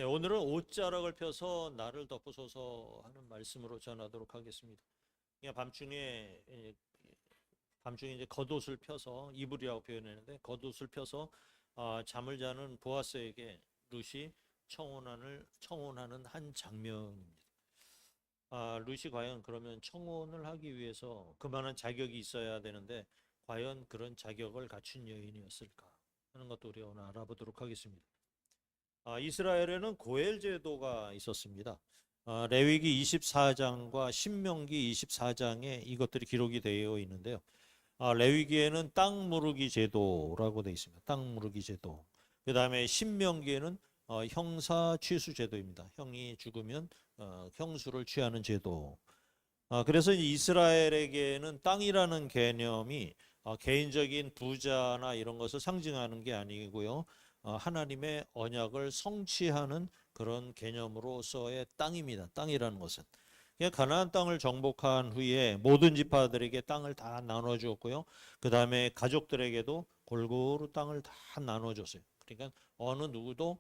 네, 오늘은 옷자락을 펴서 나를 덮으소서 하는 말씀으로 전하도록 하겠습니다. 그냥 밤중에 이제 겉옷을 펴서 이불이라고 표현했는데 겉옷을 펴서 잠을 자는 보아스에게 룻이 청혼하는 한 장면입니다. 룻이 과연 그러면 청혼을 하기 위해서 그만한 자격이 있어야 되는데 과연 그런 자격을 갖춘 여인이었을까 하는 것도 우리가 오늘 알아보도록 하겠습니다. 이스라엘에는 고엘 제도가 있었습니다. 레위기 24장과 신명기 24장에 이것들이 기록이 되어 있는데요. 레위기에는 땅 무르기 제도라고 되어 있습니다. 땅 무르기 제도. 그 다음에 신명기에는 형사 취수 제도입니다. 형이 죽으면 형수를 취하는 제도. 그래서 이스라엘에게는 땅이라는 개념이 개인적인 부자나 이런 것을 상징하는 게 아니고요. 하나님의 언약을 성취하는 그런 개념으로서의 땅입니다. 땅이라는 것은. 가나안 땅을 정복한 후에 모든 지파들에게 땅을 다 나눠주었고요. 그 다음에 가족들에게도 골고루 땅을 다 나눠줬어요. 그러니까 어느 누구도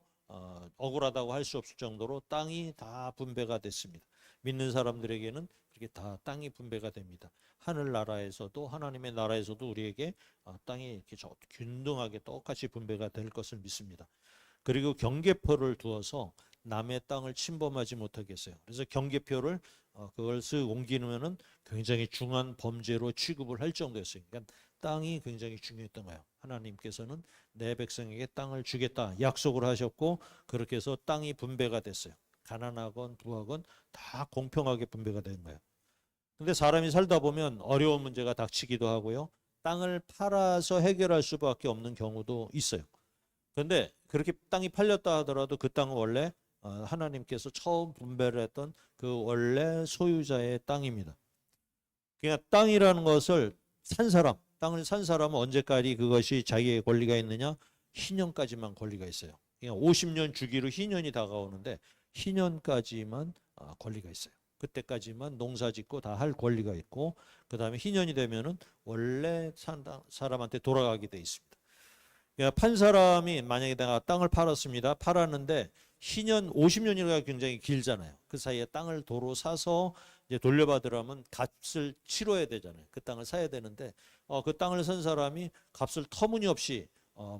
억울하다고 할 수 없을 정도로 땅이 다 분배가 됐습니다. 믿는 사람들에게는 그렇게 다 땅이 분배가 됩니다. 하늘나라에서도 하나님의 나라에서도 우리에게 땅이 이렇게 균등하게 똑같이 분배가 될 것을 믿습니다. 그리고 경계표를 두어서 남의 땅을 침범하지 못하게 했어요. 그래서 경계표를 그걸 쓱 옮기면은 굉장히 중한 범죄로 취급을 할 정도였어요. 그러니까 땅이 굉장히 중요했던 거예요. 하나님께서는 내 백성에게 땅을 주겠다 약속을 하셨고 그렇게 해서 땅이 분배가 됐어요. 가난하건 부하건 다 공평하게 분배가 된 거예요. 근데 사람이 살다 보면 어려운 문제가 닥치기도 하고요. 땅을 팔아서 해결할 수밖에 없는 경우도 있어요. 그런데 그렇게 땅이 팔렸다 하더라도 그 땅은 원래 하나님께서 처음 분배를 했던 그 원래 소유자의 땅입니다. 그냥 땅이라는 것을 땅을 산 사람은 언제까지 그것이 자기의 권리가 있느냐? 희년까지만 권리가 있어요. 그냥 50년 주기로 희년이 다가오는데 희년까지만 권리가 있어요. 그때까지만 농사 짓고 다 할 권리가 있고 그 다음에 희년이 되면은 원래 사람한테 돌아가게 돼 있습니다. 그러니까 판 사람이 만약에 내가 땅을 팔았는데 희년 50년이가 굉장히 길잖아요. 그 사이에 땅을 도로 사서 이제 돌려받으려면 값을 치러야 되잖아요. 그 땅을 사야 되는데 그 땅을 산 사람이 값을 터무니없이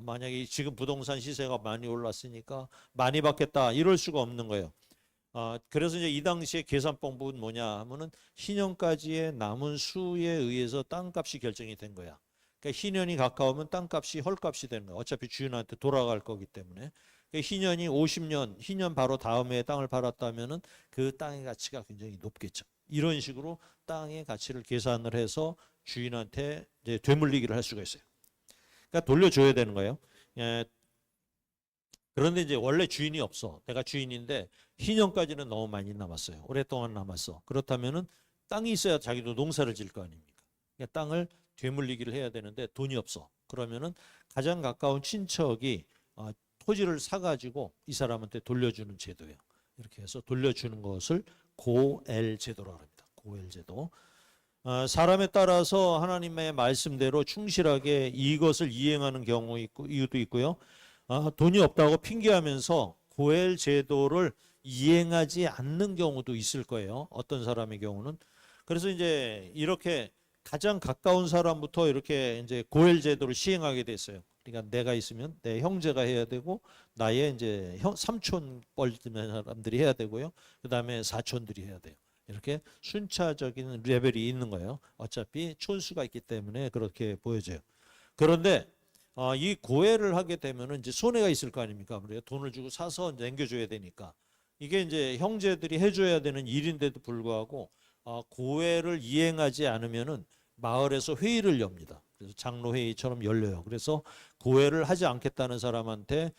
만약에 지금 부동산 시세가 많이 올랐으니까 많이 받겠다 이럴 수가 없는 거예요. 그래서 이제 이 당시에 계산법은 뭐냐 하면은 희년까지의 남은 수에 의해서 땅값이 결정이 된 거야. 그러니까 희년이 가까우면 땅값이 헐값이 되는 거야. 어차피 주인한테 돌아갈 거기 때문에. 그러니까 희년이 50년, 희년 바로 다음 해에 땅을 팔았다면은 그 땅의 가치가 굉장히 높겠죠. 이런 식으로 땅의 가치를 계산을 해서 주인한테 이제 되물리기를 할 수가 있어요. 그러니까 돌려줘야 되는 거예요. 예, 그런데 이제 원래 주인이 없어. 내가 주인인데 희년까지는 너무 많이 남았어요. 오랫동안 남았어. 그렇다면은 땅이 있어야 자기도 농사를 지을 거 아닙니까? 그러니까 땅을 되물리기를 해야 되는데 돈이 없어. 그러면은 가장 가까운 친척이 토지를 사가지고 이 사람한테 돌려주는 제도예요. 이렇게 해서 돌려주는 것을 고엘 제도라고 합니다. 고엘 제도. 사람에 따라서 하나님의 말씀대로 충실하게 이것을 이행하는 경우 있고 이유도 있고요. 돈이 없다고 핑계하면서 고엘 제도를 이행하지 않는 경우도 있을 거예요. 어떤 사람의 경우는. 그래서 이제 이렇게 가장 가까운 사람부터 이렇게 이제 고엘 제도를 시행하게 됐어요. 그러니까 내가 있으면 내 형제가 해야 되고 나의 이제 삼촌 뻘짓한 사람들이 해야 되고요. 그다음에 사촌들이 해야 돼요. 이렇게 순차적인 레벨이 있는 거예요. 어차피 촌수가 있기 때문에 그렇게 보여져요. 그런데 이 고해를 하게 되면은 이제 손해가 있을 거 아닙니까? 아무래도 돈을 주고 사서 남겨줘야 되니까 이게 이제 형제들이 해줘야 되는 일인데도 불구하고 고해를 이행하지 않으면은 마을에서 회의를 엽니다. 그래서 장로회의처럼 열려요. 그래서 고해를 하지 않겠다는 사람한테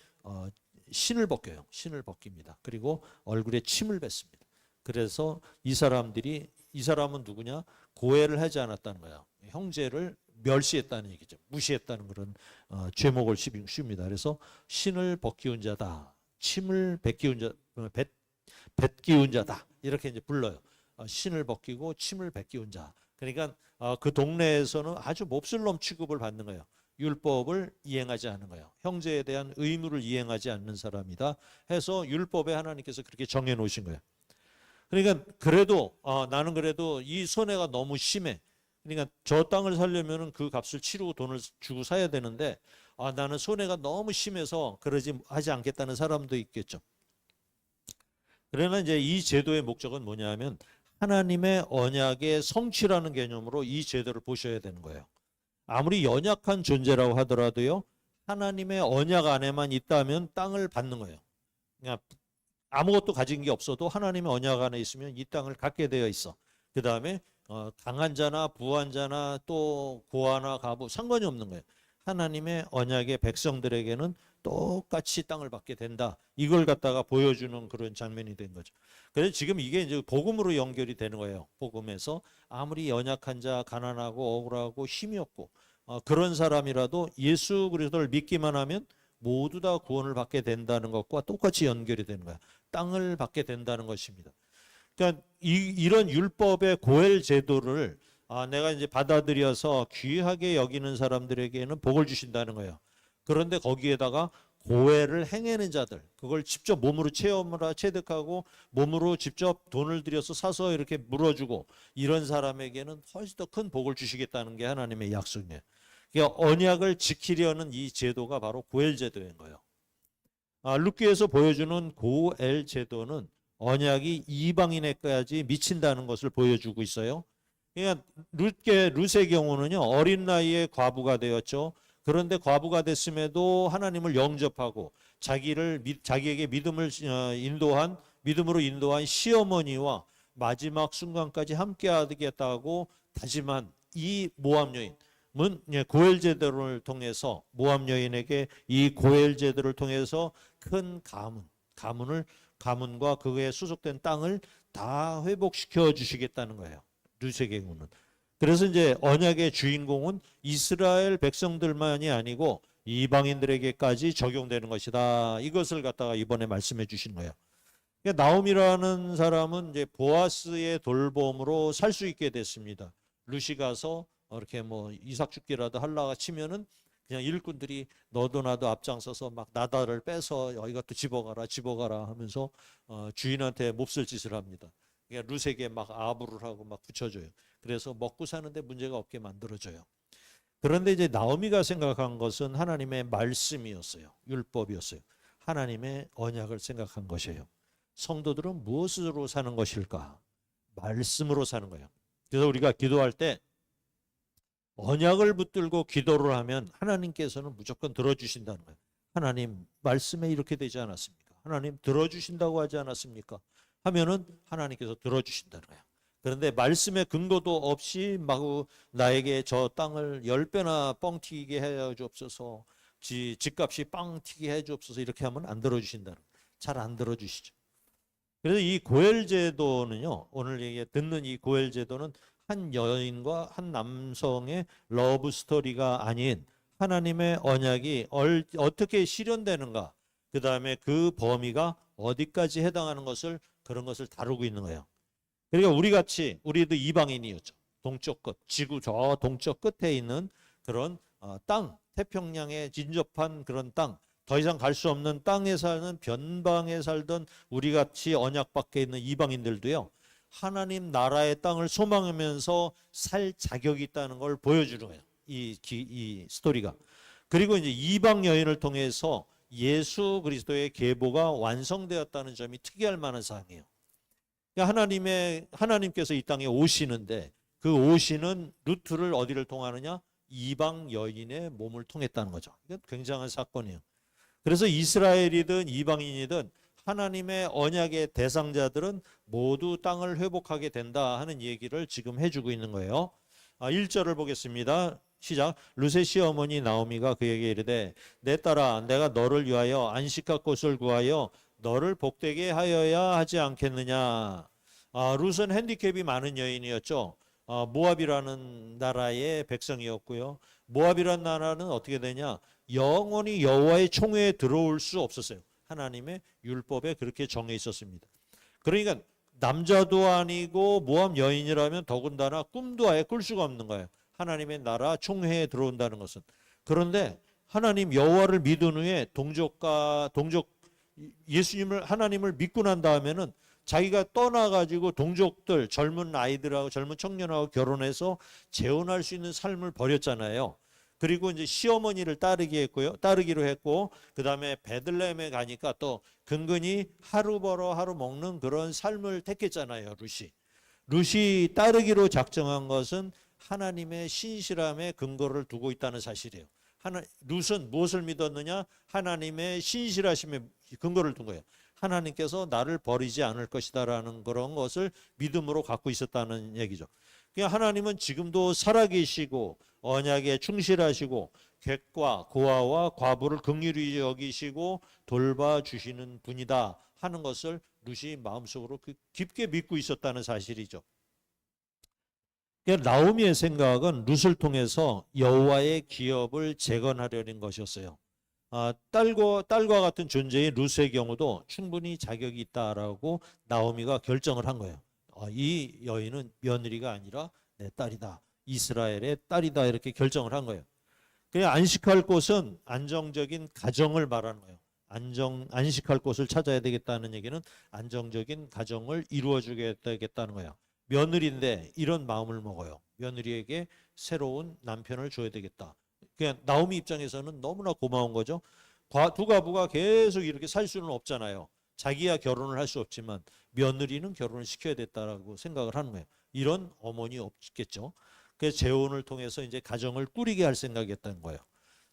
신을 벗겨요. 신을 벗깁니다. 그리고 얼굴에 침을 뱉습니다. 그래서 이 사람은 누구냐? 고해를 하지 않았다는 거야. 형제를 멸시했다는 얘기죠. 무시했다는 그런 죄목을 씌웁니다. 그래서 신을 벗기운 자다. 침을 뱉기운 자다. 이렇게 이제 불러요. 신을 벗기고 침을 뱉기운 자. 그러니까 그 동네에서는 아주 몹쓸 놈 취급을 받는 거예요. 율법을 이행하지 않는 거예요. 형제에 대한 의무를 이행하지 않는 사람이다 해서 율법에 하나님께서 그렇게 정해 놓으신 거예요. 그러니까 그래도 나는 그래도 이 손해가 너무 심해. 그러니까 저 땅을 사려면은 그 값을 치르고 돈을 주고 사야 되는데 나는 손해가 너무 심해서 그러지 하지 않겠다는 사람도 있겠죠. 그러나 이제 이 제도의 목적은 뭐냐면 하나님의 언약의 성취라는 개념으로 이 제도를 보셔야 되는 거예요. 아무리 연약한 존재라고 하더라도요. 하나님의 언약 안에만 있다면 땅을 받는 거예요. 그러니까 아무것도 가진 게 없어도 하나님의 언약 안에 있으면 이 땅을 갖게 되어 있어. 그 다음에 강한 자나 부한 자나 또 고아나 과부 상관이 없는 거예요. 하나님의 언약의 백성들에게는 똑같이 땅을 받게 된다. 이걸 갖다가 보여주는 그런 장면이 된 거죠. 그래서 지금 이게 이제 복음으로 연결이 되는 거예요. 복음에서 아무리 연약한 자, 가난하고 억울하고 힘이 없고 그런 사람이라도 예수 그리스도를 믿기만 하면 모두 다 구원을 받게 된다는 것과 똑같이 연결이 되는 거야. 땅을 받게 된다는 것입니다. 그러니까 이런 율법의 고엘 제도를 내가 이제 받아들여서 귀하게 여기는 사람들에게는 복을 주신다는 거예요. 그런데 거기에다가 고엘을 행하는 자들, 그걸 직접 몸으로 체험을 체득하고 몸으로 직접 돈을 들여서 사서 이렇게 물어주고 이런 사람에게는 훨씬 더 큰 복을 주시겠다는 게 하나님의 약속이에요. 그러니까 언약을 지키려는 이 제도가 바로 고엘 제도인 거예요. 룻기에서 보여주는 고엘 제도는 언약이 이방인에까지 미친다는 것을 보여주고 있어요. 그러니까 룻의 경우는요, 어린 나이에 과부가 되었죠. 그런데 과부가 됐음에도 하나님을 영접하고 자기에게 믿음으로 인도한 시어머니와 마지막 순간까지 함께 하겠다고 다짐한 이 모압 여인. 고엘 제도를 통해서 모압 여인에게 이 고엘 제도를 통해서 큰 가문과 그에 수속된 땅을 다 회복시켜 주시겠다는 거예요. 룻의 경우는. 그래서 이제 언약의 주인공은 이스라엘 백성들만이 아니고 이방인들에게까지 적용되는 것이다. 이것을 갖다가 이번에 말씀해 주신 거예요. 그러니까 나옴이라는 사람은 이제 보아스의 돌봄으로 살 수 있게 됐습니다. 룻이 가서 이렇게 뭐 이삭 죽기라도 하려고 치면은 그냥 일꾼들이 너도 나도 앞장서서 막 나달을 빼서 이것도 집어가라 하면서 주인한테 몹쓸 짓을 합니다. 그러니까 룻에게 막 아부를 하고 막 붙여줘요. 그래서 먹고 사는데 문제가 없게 만들어줘요. 그런데 이제 나오미가 생각한 것은 하나님의 말씀이었어요. 율법이었어요. 하나님의 언약을 생각한 것이에요. 성도들은 무엇으로 사는 것일까? 말씀으로 사는 거예요. 그래서 우리가 기도할 때 언약을 붙들고 기도를 하면 하나님께서는 무조건 들어주신다는 거예요. 하나님 말씀에 이렇게 되지 않았습니까? 하나님 들어주신다고 하지 않았습니까? 하면은 하나님께서 들어주신다는 거예요. 그런데 말씀의 근거도 없이 막 나에게 저 땅을 10배나 뻥 튀기게 해 주옵소서, 집값이 빵 튀게 해 주옵소서 이렇게 하면 안 들어주신다는 거예요. 잘 안 들어주시죠. 그래서 이 고엘 제도는요, 오늘 듣는 이 고엘 제도는 한 여인과 한 남성의 러브 스토리가 아닌 하나님의 언약이 어떻게 실현되는가, 그 다음에 그 범위가 어디까지 해당하는 것을 그런 것을 다루고 있는 거예요. 그러니까 우리도 이방인이었죠. 동쪽 끝, 지구 저 동쪽 끝에 있는 그런 땅, 태평양에 진접한 그런 땅, 더 이상 갈 수 없는 땅에 사는 변방에 살던 우리같이 언약 밖에 있는 이방인들도요, 하나님 나라의 땅을 소망하면서 살 자격이 있다는 걸 보여주는 거예요. 이 스토리가. 그리고 이제 이방 여인을 통해서 예수 그리스도의 계보가 완성되었다는 점이 특이할 만한 사항이에요. 하나님께서 이 땅에 오시는데 그 오시는 루트를 어디를 통하느냐? 이방 여인의 몸을 통했다는 거죠. 이건 굉장한 사건이에요. 그래서 이스라엘이든 이방인이든 하나님의 언약의 대상자들은 모두 땅을 회복하게 된다 하는 얘기를 지금 해주고 있는 거예요. 1절을 보겠습니다. 시작. 룻의 시어머니 나오미가 그에게 이르되 내 딸아 내가 너를 위하여 안식할 곳을 구하여 너를 복되게 하여야 하지 않겠느냐. 룻은 핸디캡이 많은 여인이었죠. 모압이라는 나라의 백성이었고요. 모압이라는 나라는 어떻게 되냐? 영원히 여호와의 총회에 들어올 수 없었어요. 하나님의 율법에 그렇게 정해 있었습니다. 그러니까 남자도 아니고 모압 여인이라면 더군다나 꿈도 아예 꿀 수가 없는 거예요. 하나님의 나라 총회에 들어온다는 것은. 그런데 하나님 여호와를 믿은 후에 예수님을 하나님을 믿고 난 다음에는 자기가 떠나가지고 동족들 젊은 아이들하고 젊은 청년하고 결혼해서 재혼할 수 있는 삶을 버렸잖아요. 그리고 이제 시어머니를 따르기로 했고, 그 다음에 베들레헴에 가니까 또 근근히 하루 벌어 하루 먹는 그런 삶을 택했잖아요. 룻이 따르기로 작정한 것은 하나님의 신실함에 근거를 두고 있다는 사실이에요. 룻은 무엇을 믿었느냐? 하나님의 신실하심에 근거를 둔 거예요. 하나님께서 나를 버리지 않을 것이다라는 그런 것을 믿음으로 갖고 있었다는 얘기죠. 그러니까 하나님은 지금도 살아계시고 언약에 충실하시고 객과 고아와 과부를 긍휼히 여기시고 돌봐주시는 분이다 하는 것을 룻이 마음속으로 깊게 믿고 있었다는 사실이죠. 그러니까 나오미의 생각은 룻을 통해서 여호와의 기업을 재건하려는 것이었어요. 딸과 같은 존재인 룻의 경우도 충분히 자격이 있다라고 나오미가 결정을 한 거예요. 이 여인은 며느리가 아니라 내 딸이다. 이스라엘의 딸이다. 이렇게 결정을 한 거예요. 그냥 안식할 곳은 안정적인 가정을 말하는 거예요. 안식할 곳을 찾아야 되겠다는 얘기는 안정적인 가정을 이루어 주겠다는 거예요. 며느리인데 이런 마음을 먹어요. 며느리에게 새로운 남편을 줘야 되겠다. 그냥 나오미 입장에서는 너무나 고마운 거죠. 두 가부가 계속 이렇게 살 수는 없잖아요. 자기야 결혼을 할 수 없지만 며느리는 결혼을 시켜야 됐다라고 생각을 하는 거예요. 이런 어머니 없겠죠. 그래서 재혼을 통해서 이제 가정을 꾸리게 할 생각이었다는 거예요.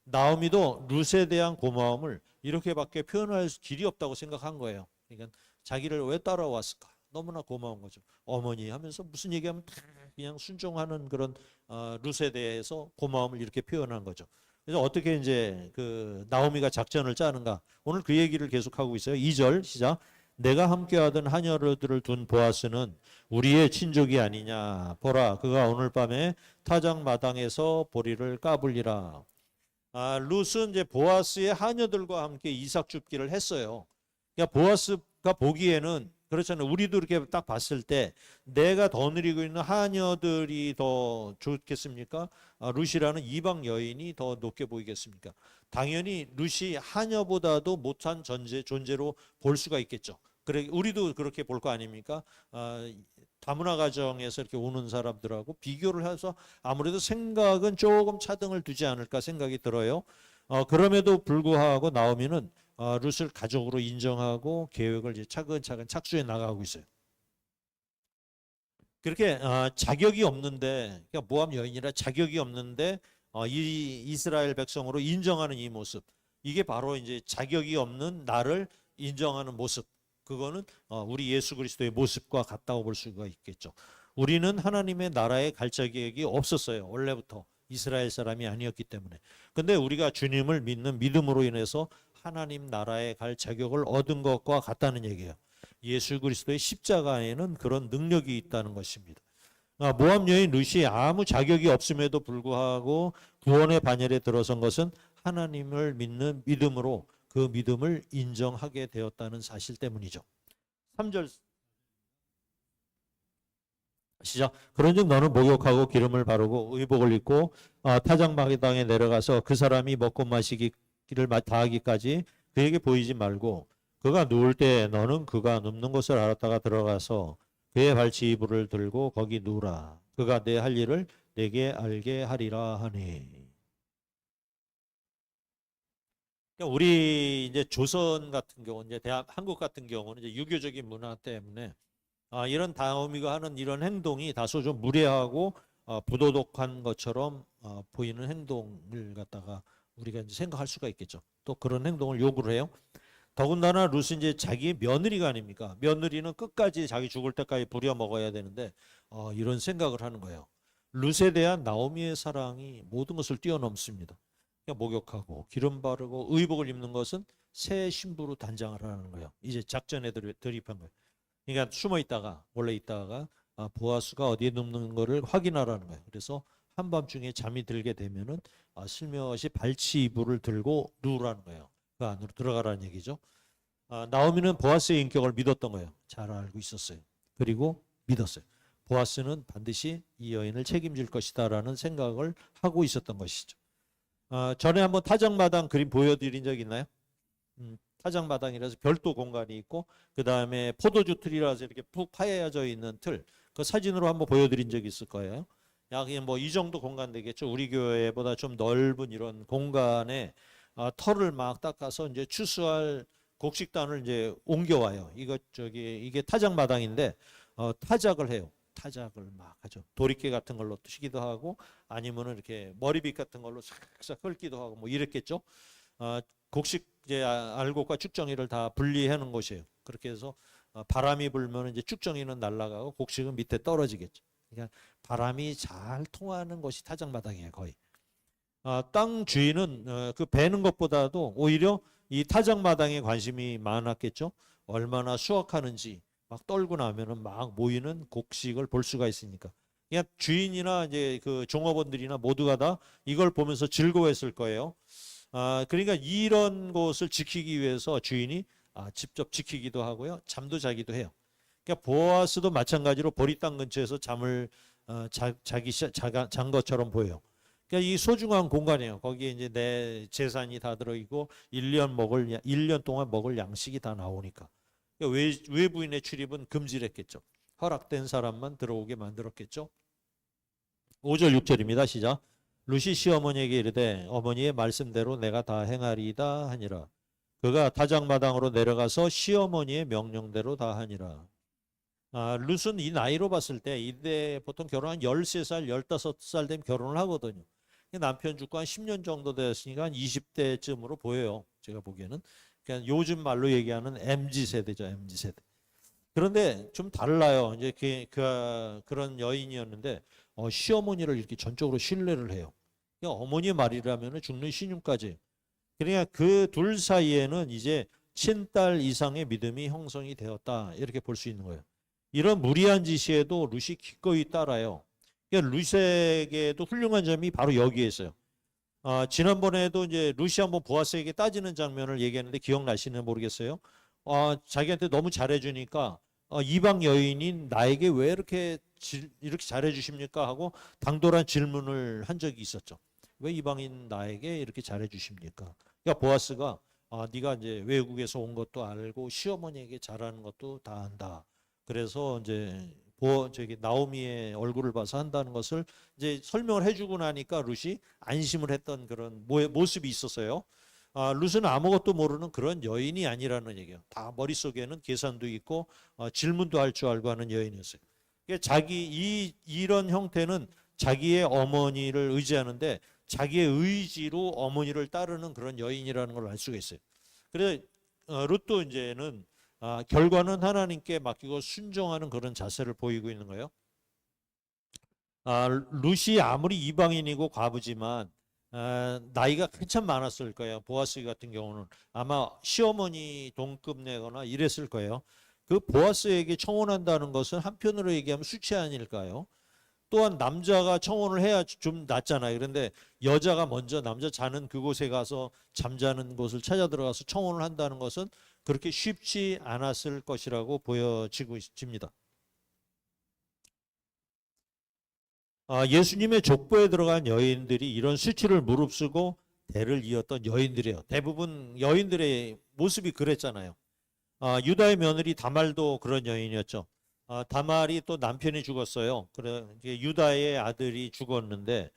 나오미도 룻에 대한 고마움을 이렇게밖에 표현할 길이 없다고 생각한 거예요. 그러니까 자기를 왜 따라왔을까? 너무나 고마운 거죠. 어머니 하면서 무슨 얘기하면 다 그냥 순종하는 그런 룻에 대해서 고마움을 이렇게 표현한 거죠. 그래서 어떻게 이제 그 나오미가 작전을 짜는가? 오늘 그 얘기를 계속하고 있어요. 2절 시작. 내가 함께하던 하녀들을 둔 보아스는 우리의 친족이 아니냐. 보라, 그가 오늘 밤에 타작 마당에서 보리를 까불리라. 룻은 이제 보아스의 하녀들과 함께 이삭 줍기를 했어요. 그러니까 보아스가 보기에는 그렇잖아요. 우리도 이렇게 딱 봤을 때 내가 더 누리고 있는 하녀들이 더 좋겠습니까? 룻이라는 이방 여인이 더 높게 보이겠습니까? 당연히 룻이 하녀보다도 못한 존재로 볼 수가 있겠죠. 그래 우리도 그렇게 볼 거 아닙니까? 다문화 가정에서 이렇게 오는 사람들하고 비교를 해서 아무래도 생각은 조금 차등을 두지 않을까 생각이 들어요. 그럼에도 불구하고 나오미는 룻을 가족으로 인정하고 계획을 이제 차근차근 착수해 나가고 있어요. 그렇게 자격이 없는데, 그러니까 모함 여인이라 자격이 없는데 이 이스라엘 백성으로 인정하는 이 모습, 이게 바로 이제 자격이 없는 나를 인정하는 모습. 그거는 우리 예수 그리스도의 모습과 같다고 볼 수가 있겠죠. 우리는 하나님의 나라에 갈 자격이 없었어요. 원래부터 이스라엘 사람이 아니었기 때문에. 근데 우리가 주님을 믿는 믿음으로 인해서 하나님 나라에 갈 자격을 얻은 것과 같다는 얘기예요. 예수 그리스도의 십자가에는 그런 능력이 있다는 것입니다. 모함 여인 룻이 아무 자격이 없음에도 불구하고 구원의 반열에 들어선 것은 하나님을 믿는 믿음으로 그 믿음을 인정하게 되었다는 사실 때문이죠. 3절 시작. 그런즉 너는 목욕하고 기름을 바르고 의복을 입고 타작마당에 내려가서 그 사람이 먹고 마시기를 다하기까지 그에게 보이지 말고 그가 누울 때 너는 그가 눕는 곳을 알았다가 들어가서 그의 발치 이불을 들고 거기 누우라. 그가 내 할 일을 내게 알게 하리라 하니. 그러니까 우리 이제 조선 같은 경우, 이제 한국 같은 경우는 이제 유교적인 문화 때문에 이런 나오미가 하는 이런 행동이 다소 좀 무례하고 부도덕한 것처럼 보이는 행동을 갖다가 우리가 이제 생각할 수가 있겠죠. 또 그런 행동을 요구를 해요. 더군다나 룻은 이제 자기 며느리가 아닙니까? 며느리는 끝까지 자기 죽을 때까지 부려 먹어야 되는데 이런 생각을 하는 거예요. 룻에 대한 나오미의 사랑이 모든 것을 뛰어넘습니다. 그러니까 목욕하고 기름 바르고 의복을 입는 것은 새 신부로 단장을 하는 거예요. 이제 작전에 돌입한 거예요. 그러니까 숨어 있다가 몰래 있다가 보아스가 어디에 눕는 거를 확인하라는 거예요. 그래서 한밤중에 잠이 들게 되면은 슬며시 발치 이불을 들고 누우라는 거예요. 그 안으로 들어가라는 얘기죠. 나오미는 보아스의 인격을 믿었던 거예요. 잘 알고 있었어요. 그리고 믿었어요. 보아스는 반드시 이 여인을 책임질 것이다라는 생각을 하고 있었던 것이죠. 전에 한번 타작마당 그림 보여드린 적 있나요? 타작마당이라서 별도 공간이 있고 그 다음에 포도주 틀이라서 이렇게 푹 파여져 있는 틀, 그 사진으로 한번 보여드린 적이 있을 거예요. 약 뭐 이 정도 공간 되겠죠. 우리 교회보다 좀 넓은 이런 공간에 털을 막 닦아서 이제 추수할 곡식단을 이제 옮겨와요. 이게 타작마당인데 타작을 해요. 타작을 막 하죠. 도리깨 같은 걸로 치기도 하고 아니면은 이렇게 머리빗 같은 걸로 싹싹 긁기도 하고 뭐 이랬겠죠. 곡식 이제 알곡과 쭉정이를 다 분리하는 곳이에요. 그렇게 해서 바람이 불면 이제 쭉정이는 날아가고 곡식은 밑에 떨어지겠죠. 그러니까 바람이 잘 통하는 곳이 타작마당이에요, 거의. 땅 주인은 그 베는 것보다도 오히려 이 타작마당에 관심이 많았겠죠. 얼마나 수확하는지 막 떨고 나면은 막 모이는 곡식을 볼 수가 있으니까. 그냥 주인이나 이제 그 종업원들이나 모두가 다 이걸 보면서 즐거워했을 거예요. 그러니까 이런 곳을 지키기 위해서 주인이 직접 지키기도 하고요. 잠도 자기도 해요. 그러니까 보아스도 마찬가지로 보리땅 근처에서 잠을 잔 것처럼 보여요. 그러니까 이 소중한 공간이에요. 거기에 이제 내 재산이 다 들어있고 1년 동안 먹을 양식이 다 나오니까. 그러니까 외부인의 출입은 금지했겠죠. 허락된 사람만 들어오게 만들었겠죠. 5절 6절입니다. 시작. 루시 시어머니에게 이르되 어머니의 말씀대로 내가 다 행하리이다 하니라. 그가 타작마당으로 내려가서 시어머니의 명령대로 다 하니라. 룻은 이 나이로 봤을 때 이때 보통 결혼한 13살, 15살 되면 결혼을 하거든요. 남편 죽고 한 10년 정도 됐으니까 한 20대쯤으로 보여요. 제가 보기에는. 그냥 요즘 말로 얘기하는 MZ세대죠. MZ세대. 그런데 좀 달라요. 이제 그런 여인이었는데 시어머니를 이렇게 전적으로 신뢰를 해요. 어머니의 말이라면 죽는 신용까지. 그러니까 그 둘 사이에는 이제 친딸 이상의 믿음이 형성이 되었다. 이렇게 볼 수 있는 거예요. 이런 무리한 지시에도 룻이 기꺼이 따라요. 그러니까 룻에게도 훌륭한 점이 바로 여기에 있어요. 지난번에도 이제 룻이 한번 보아스에게 따지는 장면을 얘기했는데 기억나시는 모르겠어요. 자기한테 너무 잘해주니까 이방 여인인 나에게 왜 이렇게 잘해주십니까 하고 당돌한 질문을 한 적이 있었죠. 왜 이방인 나에게 이렇게 잘해주십니까? 그러니까 보아스가 네가 이제 외국에서 온 것도 알고 시어머니에게 잘하는 것도 다 안다. 그래서 이제 나오미의 얼굴을 봐서 한다는 것을 이제 설명을 해주고 나니까 룻이 안심을 했던 그런 모습이 있었어요. 룻은 아무것도 모르는 그런 여인이 아니라는 얘기예요. 다 머릿속에는 계산도 있고 질문도 할 줄 알고 하는 여인이었어요. 그러니까 이런 형태는 자기의 어머니를 의지하는데 자기의 의지로 어머니를 따르는 그런 여인이라는 걸 알 수가 있어요. 그래서 룻도 이제는 결과는 하나님께 맡기고 순종하는 그런 자세를 보이고 있는 거예요. 룻이 아무리 이방인이고 과부지만 나이가 한참 많았을 거예요. 보아스 같은 경우는 아마 시어머니 동급내거나 이랬을 거예요. 그 보아스에게 청혼한다는 것은 한편으로 얘기하면 수치 아닐까요? 또한 남자가 청혼을 해야 좀 낫잖아요. 그런데 여자가 먼저 남자 자는 그곳에 가서 잠자는 곳을 찾아 들어가서 청혼을 한다는 것은 그렇게 쉽지 않았을 것이라고 보여집니다. 예수님의 족보에 들어간 여인들이 이런 수치를 무릅쓰고 대를 이었던 여인들이에요. 대부분 여인들의 모습이 그랬잖아요. 유다의 며느리 다말도 그런 여인이었죠. 다말이 또 남편이 죽었어요. 그래 유다의 아들이 죽었는데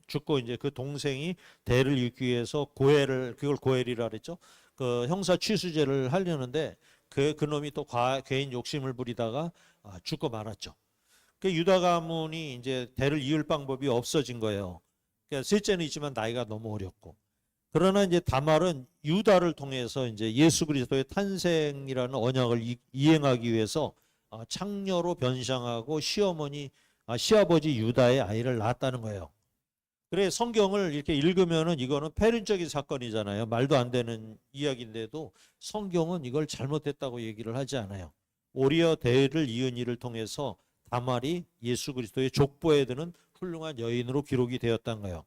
죽고 이제 그 동생이 대를 잇기 위해서 그걸 고엘이라 그랬죠. 그 형사 취수제를 하려는데 그놈이 또 개인 욕심을 부리다가 죽고 말았죠. 그 유다 가문이 이제 대를 이을 방법이 없어진 거예요. 그러니까 셋째는 있지만 나이가 너무 어렸고. 그러나 이제 다말은 유다를 통해서 이제 예수 그리스도의 탄생이라는 언약을 이행하기 위해서 창녀로 변장하고 시아버지 유다의 아이를 낳았다는 거예요. 그래 성경을 이렇게 읽으면은 이거는 폐륜적인 사건이잖아요. 말도 안 되는 이야기인데도 성경은 이걸 잘못했다고 얘기를 하지 않아요. 오히려 대를 이은 이를 통해서 다말이 예수 그리스도의 족보에 드는 훌륭한 여인으로 기록이 되었다는 거예요.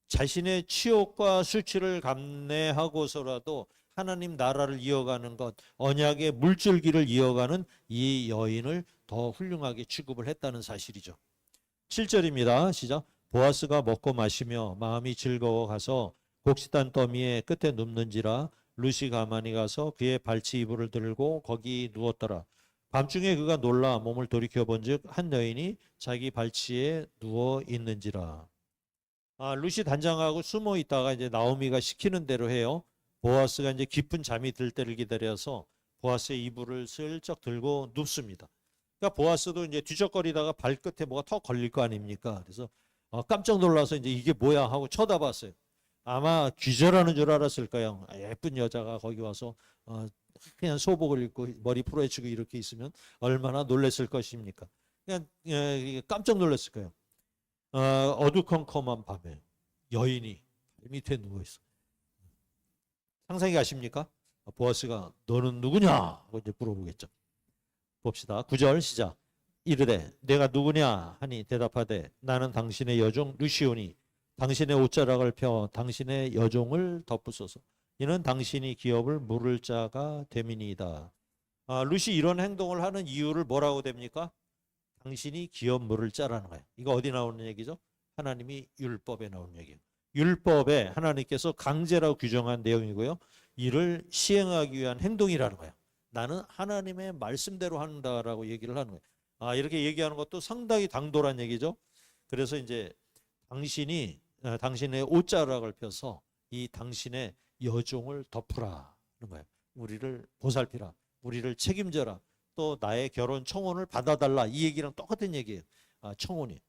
자신의 치욕과 수치를 감내하고서라도 하나님 나라를 이어가는 것, 언약의 물줄기를 이어가는 이 여인을 더 훌륭하게 취급을 했다는 사실이죠. 7절입니다. 시작. 보아스가 먹고 마시며 마음이 즐거워 가서 곡식단 더미의 끝에 눕는지라 룻이 가만히 가서 그의 발치 이불을 들고 거기 누웠더라. 밤중에 그가 놀라 몸을 돌이켜 본즉 한 여인이 자기 발치에 누워 있는지라. 룻이 단장하고 숨어 있다가 이제 나오미가 시키는 대로 해요. 보아스가 이제 깊은 잠이 들 때를 기다려서 보아스의 이불을 슬쩍 들고 눕습니다. 그러니까 보아스도 이제 뒤적거리다가 발끝에 뭐가 턱 걸릴 거 아닙니까? 그래서 깜짝 놀라서 이제 이게 뭐야 하고 쳐다봤어요. 아마 기절하는 줄 알았을 거예요. 예쁜 여자가 거기 와서 그냥 소복을 입고 머리 풀어헤치고 이렇게 있으면 얼마나 놀랐을 것입니까? 그냥 깜짝 놀랐을 거예요. 어두컴컴한 밤에 여인이 밑에 누워 있어. 상상이 가십니까? 보아스가 너는 누구냐? 하고 이제 물어보겠죠. 봅시다. 9절 시작. 이르되 내가 누구냐 하니 대답하되 나는 당신의 여종 루시오니 당신의 옷자락을 펴 당신의 여종을 덮으소서. 이는 당신이 기업을 물을 자가 됨이니이다. 룻이 이런 행동을 하는 이유를 뭐라고 됩니까? 당신이 기업 물을 자라는 거예요. 이거 어디 나오는 얘기죠? 하나님이 율법에 나오는 얘기예요. 율법에 하나님께서 강제라고 규정한 내용이고요. 이를 시행하기 위한 행동이라는 거예요. 나는 하나님의 말씀대로 한다라고 얘기를 하는 거예요. 이렇게 얘기하는 것도 상당히 당돌한 얘기죠. 그래서 이제 당신의 옷자락을 펴서 이 당신의 여종을 덮으라는 거예요. 우리를 보살피라, 우리를 책임져라, 또 나의 결혼 청혼을 받아달라. 이 얘기랑 똑같은 얘기예요. 청혼이.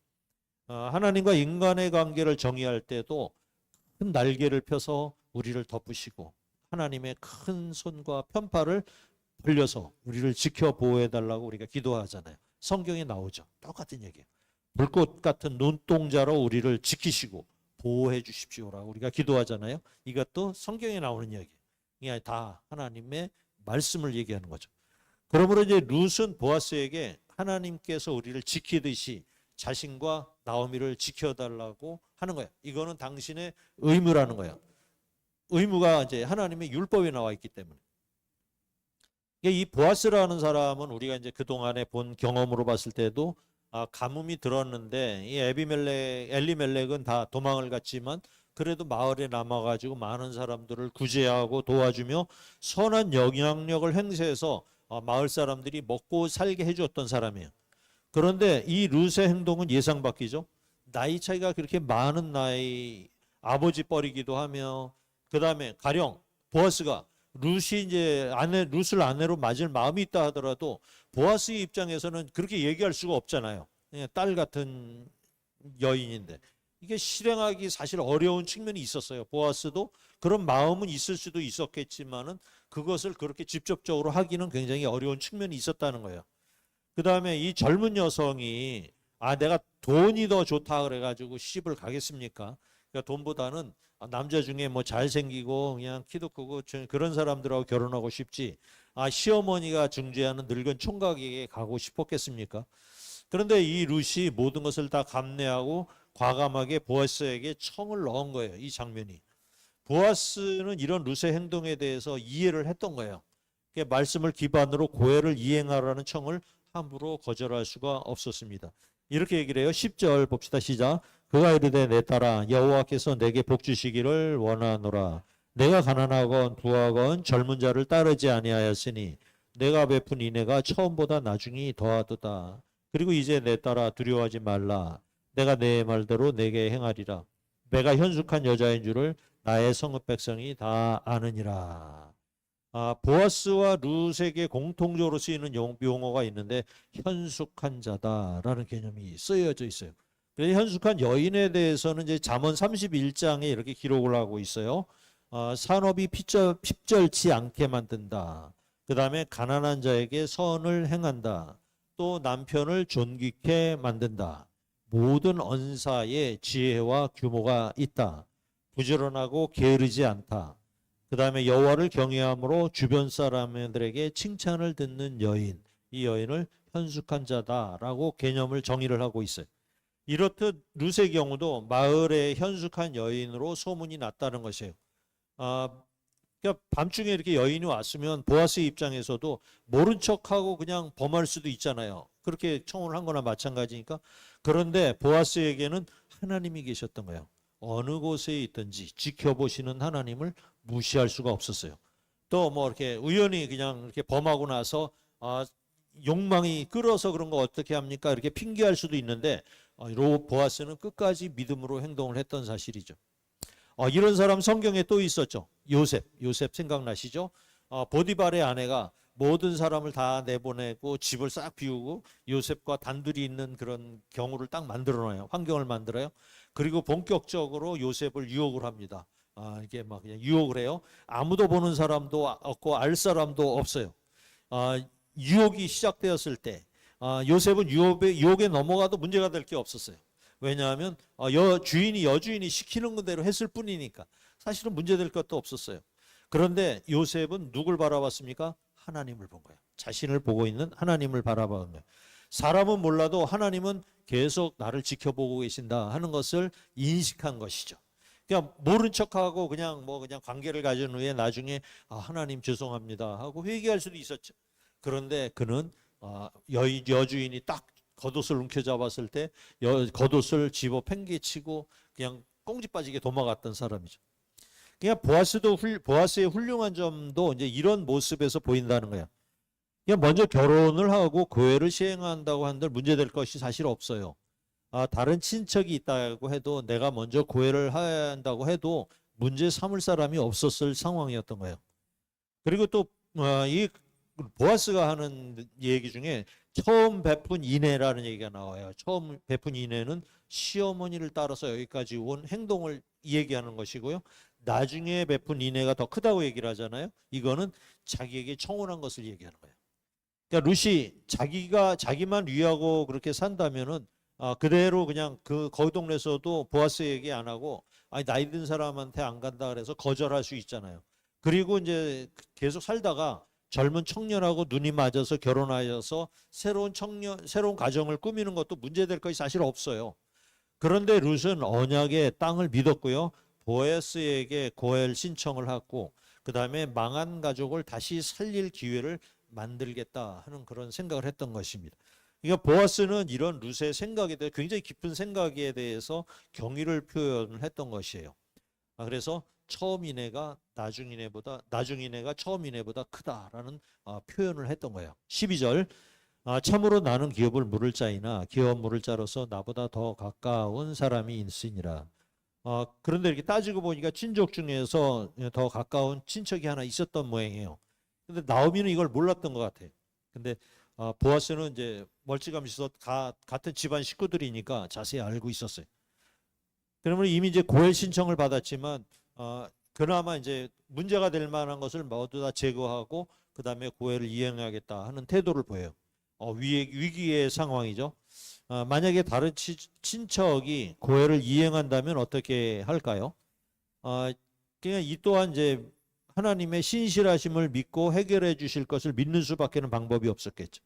하나님과 인간의 관계를 정의할 때도 큰 날개를 펴서 우리를 덮으시고 하나님의 큰 손과 편팔을 벌려서 우리를 지켜 보호해달라고 우리가 기도하잖아요. 성경에 나오죠. 똑같은 얘기예요. 불꽃 같은 눈동자로 우리를 지키시고 보호해 주십시오라고 우리가 기도하잖아요. 이것도 성경에 나오는 얘기예요. 이게 다 하나님의 말씀을 얘기하는 거죠. 그러므로 이제 룻은 보아스에게 하나님께서 우리를 지키듯이 자신과 나오미를 지켜달라고 하는 거예요. 이거는 당신의 의무라는 거예요. 의무가 이제 하나님의 율법에 나와 있기 때문에. 이 보아스라는 사람은 우리가 이제 그동안에 본 경험으로 봤을 때도 가뭄이 들었는데 이 엘리멜렉은 다 도망을 갔지만 그래도 마을에 남아가지고 많은 사람들을 구제하고 도와주며 선한 영향력을 행사해서 마을 사람들이 먹고 살게 해주었던 사람이에요. 그런데 이 룻의 행동은 예상 밖이죠. 나이 차이가 그렇게 많은 나이, 아버지 뻘이기도 하며, 그 다음에 가령 보아스가 룻이 이제 룻을 아내로 맞을 마음이 있다 하더라도 보아스의 입장에서는 그렇게 얘기할 수가 없잖아요. 딸 같은 여인인데 이게 실행하기 사실 어려운 측면이 있었어요. 보아스도 그런 마음은 있을 수도 있었겠지만은 그것을 그렇게 직접적으로 하기는 굉장히 어려운 측면이 있었다는 거예요. 그 다음에 이 젊은 여성이 내가 돈이 더 좋다 그래가지고 시집을 가겠습니까? 그러니까 돈보다는 남자 중에 뭐 잘생기고 그냥 키도 크고 그런 사람들하고 결혼하고 싶지 시어머니가 중재하는 늙은 총각에게 가고 싶었겠습니까? 그런데 이 룻이 모든 것을 다 감내하고 과감하게 보아스에게 청을 넣은 거예요. 이 장면이. 보아스는 이런 룻의 행동에 대해서 이해를 했던 거예요. 말씀을 기반으로 고해를 이행하라는 청을 함부로 거절할 수가 없었습니다. 이렇게 얘기를 해요. 10절 봅시다. 시작. 그가 이르되 내 딸아 여호와께서 내게 복 주시기를 원하노라. 내가 가난하건 부하건 젊은 자를 따르지 아니하였으니 내가 베푼 인애가 처음보다 나중이 더하도다. 그리고 이제 내 딸아 두려워하지 말라. 내가 내 말대로 내게 행하리라. 내가 현숙한 여자인 줄을 나의 성읍 백성이 다 아느니라. 보아스와 룻에게 공통적으로 쓰이는 용어가 있는데 현숙한 자다라는 개념이 쓰여져 있어요. 그래서 현숙한 여인에 대해서는 이제 잠언 31장에 이렇게 기록을 하고 있어요. 산업이 핍절치 않게 만든다. 그 다음에 가난한 자에게 선을 행한다. 또 남편을 존귀케 만든다. 모든 언사에 지혜와 규모가 있다. 부지런하고 게으르지 않다. 그 다음에 여호와를 경외함으로 주변 사람들에게 칭찬을 듣는 여인, 이 여인을 현숙한 자다라고 개념을 정의를 하고 있어요. 이렇듯 룻의 경우도 마을의 현숙한 여인으로 소문이 났다는 것이에요. 그러니까 밤중에 이렇게 여인이 왔으면 보아스의 입장에서도 모른 척하고 그냥 범할 수도 있잖아요. 그렇게 청혼을 한 거나 마찬가지니까. 그런데 보아스에게는 하나님이 계셨던 거예요. 어느 곳에 있든지 지켜보시는 하나님을 무시할 수가 없었어요. 또 뭐 이렇게 우연히 그냥 이렇게 범하고 나서 욕망이 끌어서 그런 거 어떻게 합니까? 이렇게 핑계할 수도 있는데 보아스는 끝까지 믿음으로 행동을 했던 사실이죠. 이런 사람 성경에 또 있었죠. 요셉 생각나시죠? 보디발의 아내가 모든 사람을 다 내보내고 집을 싹 비우고 요셉과 단둘이 있는 그런 경우를 딱 만들어놔요. 환경을 만들어요. 그리고 본격적으로 요셉을 유혹을 합니다. 이게 막 그냥 유혹을 해요. 아무도 보는 사람도 없고 알 사람도 없어요. 유혹이 시작되었을 때 요셉은 유혹에 넘어가도 문제가 될 게 없었어요. 왜냐하면 여주인이 시키는 대로 했을 뿐이니까 사실은 문제될 것도 없었어요. 그런데 요셉은 누굴 바라봤습니까? 하나님을 본 거예요. 자신을 보고 있는 하나님을 바라본 거예요. 사람은 몰라도 하나님은 계속 나를 지켜보고 계신다 하는 것을 인식한 것이죠. 그냥 모른 척하고 그냥 관계를 가진 후에 나중에 하나님 죄송합니다 하고 회개할 수도 있었죠. 그런데 그는 여주인이 딱 겉옷을 움켜잡았을 때 겉옷을 집어 팽개치고 그냥 꽁지 빠지게 도망갔던 사람이죠. 그냥 보아스의 훌륭한 점도 이제 이런 모습에서 보인다는 거예요. 그냥 먼저 결혼을 하고 교회를 시행한다고 한들 문제될 것이 사실 없어요. 다른 친척이 있다고 해도 내가 먼저 교회를 한다고 해도 문제 삼을 사람이 없었을 상황이었던 거예요. 그리고 또 이 보아스가 하는 얘기 중에 처음 베푼 인애라는 얘기가 나와요. 처음 베푼 인애는 시어머니를 따라서 여기까지 온 행동을 얘기하는 것이고요. 나중에 베푼 인애가 더 크다고 얘기를 하잖아요. 이거는 자기에게 청혼한 것을 얘기하는 거예요. 그러니까 룻이 자기만 위하고 그렇게 산다면은 그대로 그냥 거기 동네에서도 보아스 얘기 안 하고 나이 든 사람한테 안 간다 그래서 거절할 수 있잖아요. 그리고 이제 계속 살다가 젊은 청년하고 눈이 맞아서 결혼하여서 새로운 가정을 꾸미는 것도 문제될 것이 사실 없어요. 그런데 룻은 언약의 땅을 믿었고요. 보아스에게 고엘 신청을 하고 그 다음에 망한 가족을 다시 살릴 기회를 만들겠다 하는 그런 생각을 했던 것입니다. 그러니까 보아스는 이런 룻의 생각에 대해 굉장히 깊은 생각에 대해서 경의를 표현을 했던 것이에요. 그래서 처음 인애가 나중 인애가 처음 인애보다 크다라는 표현을 했던 거예요. 12절 참으로 나는 기업을 물을 자이나 기업 물을 자로서 나보다 더 가까운 사람이 있으니라. 그런데 이렇게 따지고 보니까 친족 중에서 더 가까운 친척이 하나 있었던 모양이에요. 근데 나오미는 이걸 몰랐던 것 같아요. 근데 보아스는 이제 멀찌감치 같은 집안 식구들이니까 자세히 알고 있었어요. 그러면 이미 이제 고엘 신청을 받았지만 그나마 이제 문제가 될 만한 것을 모두 다 제거하고 그 다음에 고엘을 이행하겠다 하는 태도를 보여요. 위기의 상황이죠. 만약에 다른 친척이 고엘을 이행한다면 어떻게 할까요? 그냥 이 또한 이제 하나님의 신실하심을 믿고 해결해 주실 것을 믿는 수밖에는 방법이 없었겠죠.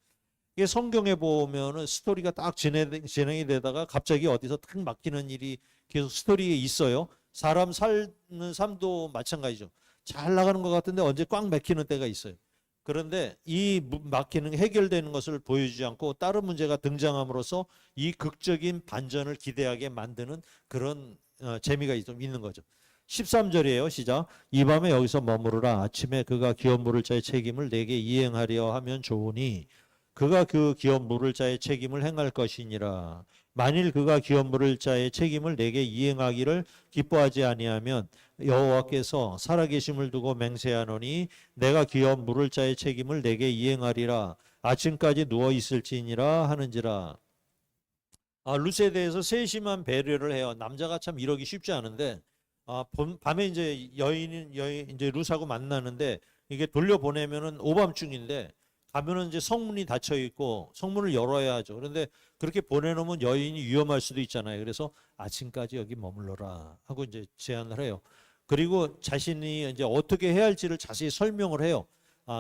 이게 성경에 보면은 스토리가 딱 진행이 되다가 갑자기 어디서 탁 막히는 일이 계속 스토리에 있어요. 사람 사는 삶도 마찬가지죠. 잘 나가는 것 같은데 언제 꽉 막히는 때가 있어요. 그런데 이 막히는 해결되는 것을 보여주지 않고 다른 문제가 등장함으로써 이 극적인 반전을 기대하게 만드는 그런 재미가 좀 있는 거죠. 13절이에요. 시작. 이 밤에 여기서 머무르라. 아침에 그가 기업 물을 자의 책임을 내게 이행하려 하면 좋으니 그가 그 기업 물을 자의 책임을 행할 것이니라. 만일 그가 기업 물을 자의 책임을 내게 이행하기를 기뻐하지 아니하면 여호와께서 살아계심을 두고 맹세하노니 내가 기업 물을 자의 책임을 내게 이행하리라. 아침까지 누워 있을지니라 하는지라. 룻에 대해서 세심한 배려를 해요. 남자가 참 이러기 쉽지 않은데 밤에 이제 여인 이제 룻하고 만나는데 이게 돌려보내면은 오밤중인데 가면은 이제 성문이 닫혀 있고 성문을 열어야 하죠. 그런데 그렇게 보내놓으면 여인이 위험할 수도 있잖아요. 그래서 아침까지 여기 머물러라 하고 이제 제안을 해요. 그리고 자신이 이제 어떻게 해야 할지를 자세히 설명을 해요.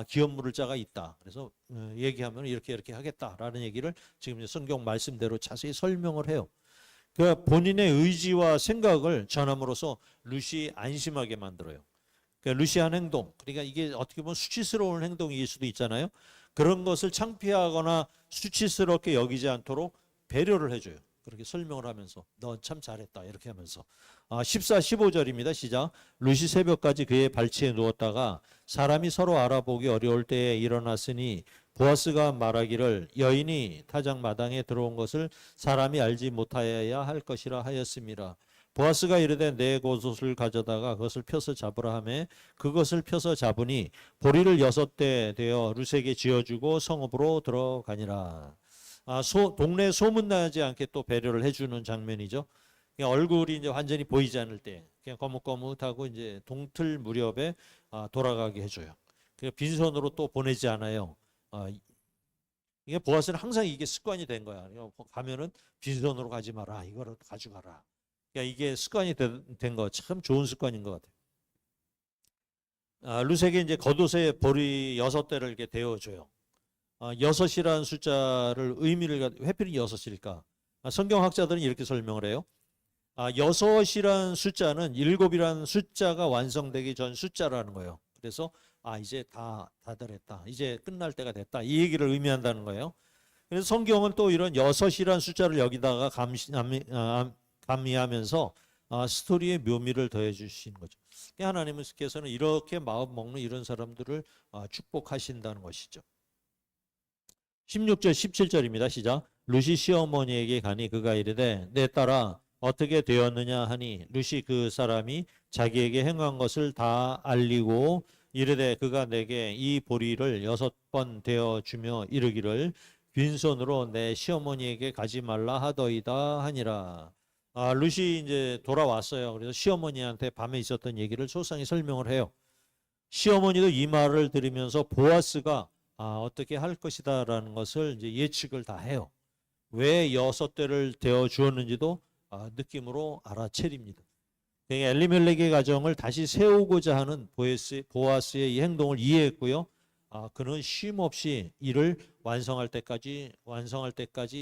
기업 물을 자가 있다. 그래서 얘기하면 이렇게 하겠다라는 얘기를 지금 성경 말씀대로 자세히 설명을 해요. 그 본인의 의지와 생각을 전함으로써 룻이 안심하게 만들어요. 그러니까 룻이 한 행동, 그러니까 이게 어떻게 보면 수치스러운 행동일 수도 있잖아요. 그런 것을 창피하거나 수치스럽게 여기지 않도록 배려를 해줘요. 그렇게 설명을 하면서 너 참 잘했다 이렇게 하면서 14, 15절입니다. 시작. 룻이 새벽까지 그의 발치에 누웠다가 사람이 서로 알아보기 어려울 때에 일어났으니 보아스가 말하기를 여인이 타작 마당에 들어온 것을 사람이 알지 못하여야 할 것이라 하였습니다. 보아스가 이르되 내 겉옷을 가져다가 그것을 펴서 잡으라 하매 그것을 펴서 잡으니 보리를 6대 되어 룻에게 지어주고 성읍으로 들어가니라. 동네 소문나지 않게 또 배려를 해주는 장면이죠. 그냥 얼굴이 이제 완전히 보이지 않을 때 그냥 거뭇거뭇하고 이제 동틀 무렵에 돌아가게 해줘요. 빈손으로 또 보내지 않아요. 이게 보아스는 항상 이게 습관이 된 거야. 가면은 빈손으로 가지 마라. 이거를 가져가라. 그러니까 이게 습관이 된 거 참 좋은 습관인 것 같아요. 룻에게 이제 겉옷에 보리 6대를 이렇게 데워줘요. 6이라는 숫자를 의미를 회필이 6일까? 성경학자들은 이렇게 설명을 해요. 6이라는 숫자는 7이라는 숫자가 완성되기 전 숫자라는 거예요. 그래서 이제 다들 했다. 이제 끝날 때가 됐다. 이 얘기를 의미한다는 거예요. 그래서 성경은 또 이런 6이라는 숫자를 여기다가 가미하면서 스토리의 묘미를 더해 주시는 거죠. 하나님께서는 이렇게 마음 먹는 이런 사람들을 축복하신다는 것이죠. 16절 17절입니다. 시작. 룻이 시어머니에게 가니 그가 이르되 내 딸아 어떻게 되었느냐 하니 룻이 그 사람이 자기에게 행한 것을 다 알리고 이르되 그가 내게 이 보리를 6번 되어 주며 이르기를 빈손으로 내 시어머니에게 가지 말라 하더이다 하니라. 룻이 이제 돌아왔어요. 그래서 시어머니한테 밤에 있었던 얘기를 소상히 설명을 해요. 시어머니도 이 말을 들으면서 보아스가 어떻게 할 것이다라는 것을 이제 예측을 다 해요. 왜 6대를 되어 주었는지도 느낌으로 알아채립니다. 엘리멜렉의 가정을 다시 세우고자 하는 보아스의 이 행동을 이해했고요. 그는 쉼없이 일을 완성할 때까지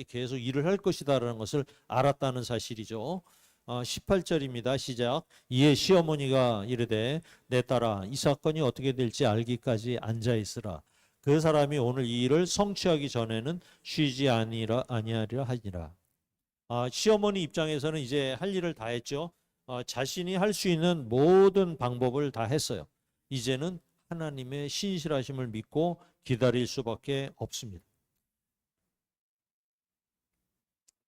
계속 일을 할 것이다라는 것을 알았다는 사실이죠. 18절입니다. 시작. 이에 시어머니가 이르되 내 딸아 이 사건이 어떻게 될지 알기까지 앉아 있으라. 그 사람이 오늘 이 일을 성취하기 전에는 쉬지 아니하리라 하니라. 시어머니 입장에서는 이제 할 일을 다 했죠. 자신이 할 수 있는 모든 방법을 다 했어요. 이제는 하나님의 신실하심을 믿고 기다릴 수밖에 없습니다.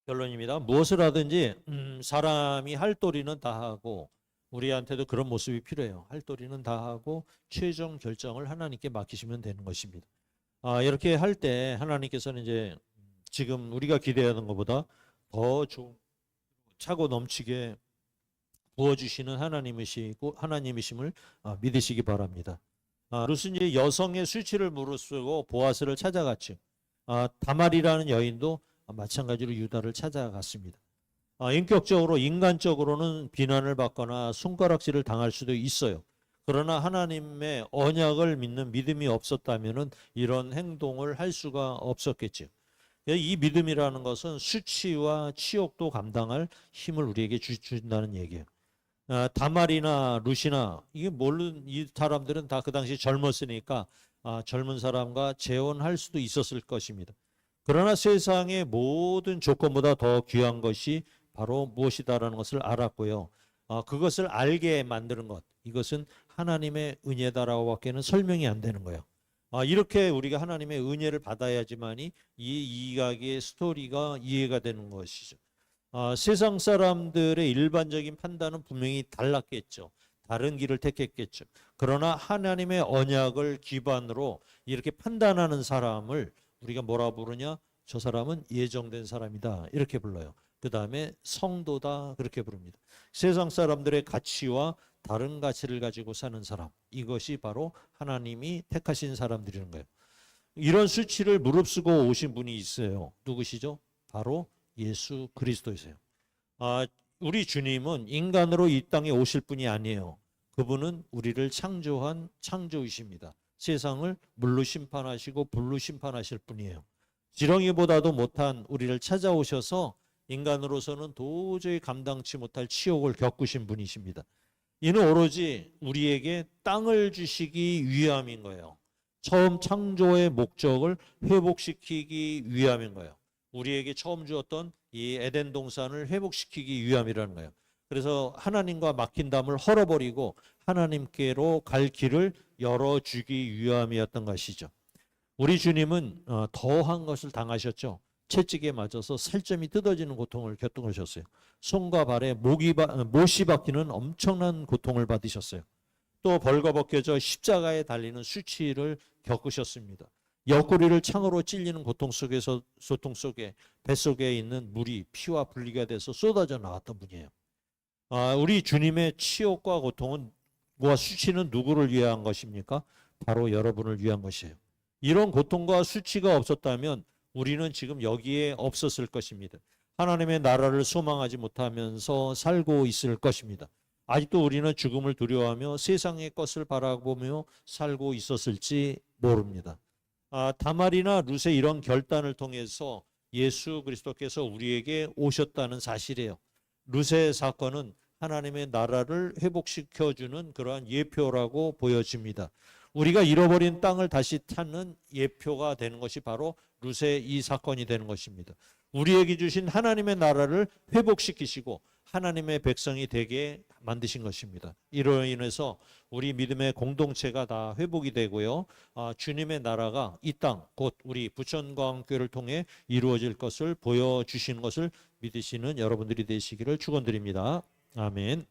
결론입니다. 무엇을 하든지 사람이 할 도리는 다 하고 우리한테도 그런 모습이 필요해요. 할 도리는 다 하고 최종 결정을 하나님께 맡기시면 되는 것입니다. 이렇게 할 때 하나님께서는 이제 지금 우리가 기대하는 것보다 더 좋은 차고 넘치게 부어주시는 하나님이심을 믿으시기 바랍니다. 룻은 이제 여성의 수치를 무릅쓰고 보아스를 찾아갔죠. 다말이라는 여인도 마찬가지로 유다를 찾아갔습니다. 인격적으로 인간적으로는 비난을 받거나 손가락질을 당할 수도 있어요. 그러나 하나님의 언약을 믿는 믿음이 없었다면 이런 행동을 할 수가 없었겠죠. 이 믿음이라는 것은 수치와 치욕도 감당할 힘을 우리에게 준다는 얘기예요. 다말이나 룻이나 이게 모르는 이 사람들은 다 그 당시 젊었으니까 젊은 사람과 재혼할 수도 있었을 것입니다. 그러나 세상의 모든 조건보다 더 귀한 것이 바로 무엇이다라는 것을 알았고요. 그것을 알게 만드는 것, 이것은 하나님의 은혜다라고밖에는 설명이 안 되는 거예요. 이렇게 우리가 하나님의 은혜를 받아야지만이 이 이야기의 스토리가 이해가 되는 것이죠. 세상 사람들의 일반적인 판단은 분명히 달랐겠죠. 다른 길을 택했겠죠. 그러나 하나님의 언약을 기반으로 이렇게 판단하는 사람을 우리가 뭐라 부르냐? 저 사람은 예정된 사람이다. 이렇게 불러요. 그 다음에 성도다. 그렇게 부릅니다. 세상 사람들의 가치와 다른 가치를 가지고 사는 사람. 이것이 바로 하나님이 택하신 사람들이라는 거예요. 이런 수치를 무릅쓰고 오신 분이 있어요. 누구시죠? 바로 예수 그리스도이세요. 우리 주님은 인간으로 이 땅에 오실 분이 아니에요. 그분은 우리를 창조한 창조이십니다. 세상을 물로 심판하시고 불로 심판하실 분이에요. 지렁이보다도 못한 우리를 찾아오셔서 인간으로서는 도저히 감당치 못할 치욕을 겪으신 분이십니다. 이는 오로지 우리에게 땅을 주시기 위함인 거예요. 처음 창조의 목적을 회복시키기 위함인 거예요. 우리에게 처음 주었던 이 에덴 동산을 회복시키기 위함이라는 거예요. 그래서 하나님과 막힌 담을 헐어버리고 하나님께로 갈 길을 열어주기 위함이었던 것이죠. 우리 주님은 더한 것을 당하셨죠. 채찍에 맞아서 살점이 뜯어지는 고통을 겪으셨어요. 손과 발에 못이 박히는 엄청난 고통을 받으셨어요. 또 벌거벗겨져 십자가에 달리는 수치를 겪으셨습니다. 옆구리를 창으로 찔리는 고통 속에 뱃속에 있는 물이 피와 분리가 돼서 쏟아져 나왔던 분이에요. 우리 주님의 치욕과 고통은 수치는 누구를 위한 것입니까? 바로 여러분을 위한 것이에요. 이런 고통과 수치가 없었다면 우리는 지금 여기에 없었을 것입니다. 하나님의 나라를 소망하지 못하면서 살고 있을 것입니다. 아직도 우리는 죽음을 두려워하며 세상의 것을 바라보며 살고 있었을지 모릅니다. 다말이나 룻의 이런 결단을 통해서 예수 그리스도께서 우리에게 오셨다는 사실이에요. 룻의 사건은 하나님의 나라를 회복시켜주는 그러한 예표라고 보여집니다. 우리가 잃어버린 땅을 다시 찾는 예표가 되는 것이 바로 룻의 이 사건이 되는 것입니다. 우리에게 주신 하나님의 나라를 회복시키시고 하나님의 백성이 되게 만드신 것입니다. 이로 인해서 우리 믿음의 공동체가 다 회복이 되고요. 주님의 나라가 이 땅, 곧 우리 부천광교회를 통해 이루어질 것을 보여주시는 것을 믿으시는 여러분들이 되시기를 축원드립니다. 아멘.